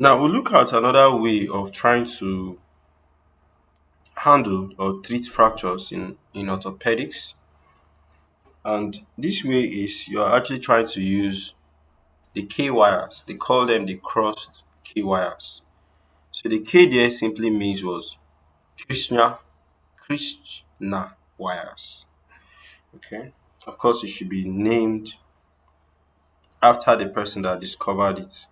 Now we'll look at another way of trying to handle or treat fractures in orthopedics. And this way is you're actually trying to use the K wires. They call them the crossed K wires. So the K there simply means was Kirschner, Kirschner wires. Okay. Of course, it should be named after the person that discovered it.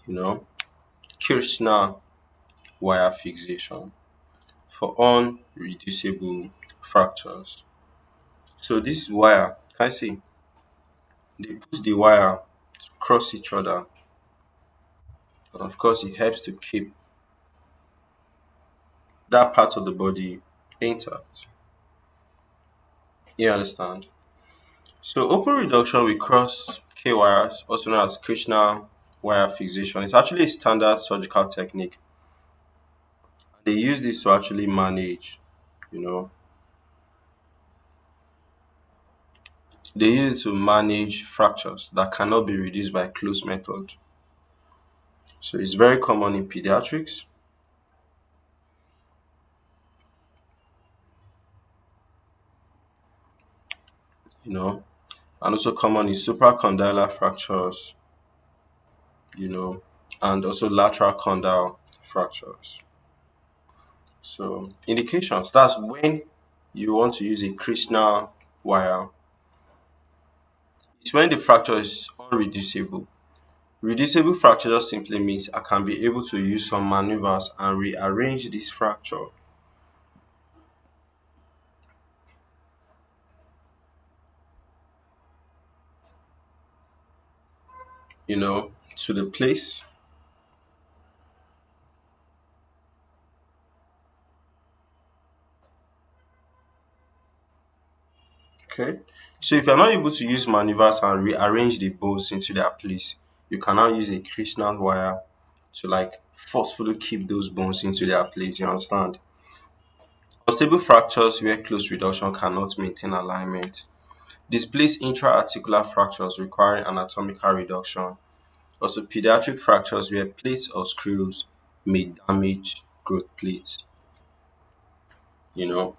You know, Kirschner wire fixation for unreducible fractures. So this wire, can I see? They put the wire across each other, and of course, it helps to keep that part of the body intact. You understand? So open reduction with cross K wires, also known as Kirschner wire fixation, it's actually a standard surgical technique. They use this to actually manage, you know, they use it to manage fractures that cannot be reduced by close method. So it's very common in pediatrics, you know, and also common in supracondylar fractures, you know, and also lateral condyle fractures. So indications, that's when you want to use a Krishna wire. It's when the fracture is unreducible. Reducible fracture just simply means I can be able to use some maneuvers and rearrange this fracture, you know, to the place. Okay. So if you're not able to use maneuvers and rearrange the bones into their place, you can now use a Krishna wire to like forcefully keep those bones into their place. You understand? Unstable fractures where close reduction cannot maintain alignment. Displaced intra-articular fractures requiring anatomical reduction. Also, pediatric fractures where plates or screws may damage growth plates. You know,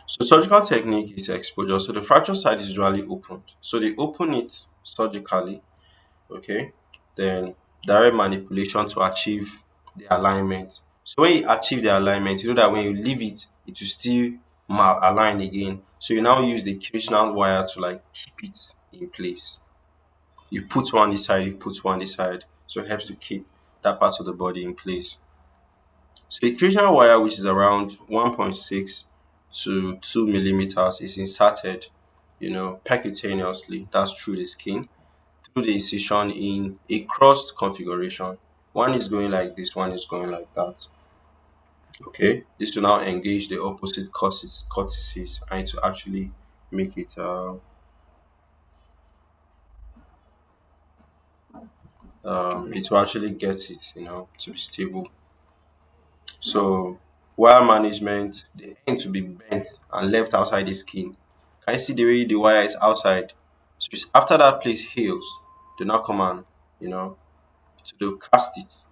so surgical technique is exposure. So the fracture site is usually opened. So they open it surgically, okay? Then direct manipulation to achieve the alignment. So when you achieve the alignment, you know that when you leave it, it will still mal-align again. So you now use the Kirschner wire to like keep it in place. You put one this side, you put one this side. So it helps to keep that part of the body in place. So the Kirschner wire, which is around 1.6 to 2 millimeters, is inserted, you know, percutaneously. That's through the skin, through the incision in a crossed configuration. One is going like this, one is going like that. Okay, this will now engage the opposite cortices and to actually make it it will actually get it, you know, to be stable. So wire management, they tend to be bent and left outside the skin. Can you see the way the wire is outside? So after that place heals, they now come and, you know, so they'll cast it.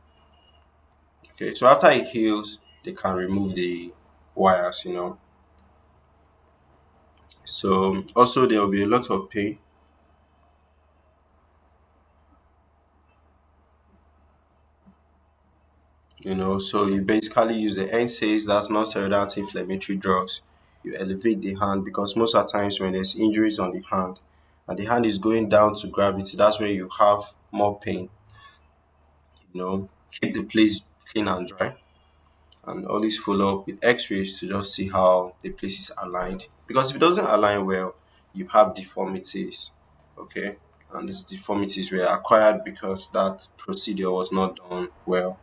Okay, so after it heals, they can remove the wires, you know. So also there will be a lot of pain, you know. So you basically use the NSAIDs, that's non-steroidal anti-inflammatory drugs. You elevate the hand because most of the times when there's injuries on the hand and the hand is going down to gravity, that's when you have more pain, you know. Keep the place clean and dry and always follow up with x-rays to just see how the place is aligned, because if it doesn't align well, you have deformities. Okay, and these deformities were acquired because that procedure was not done well.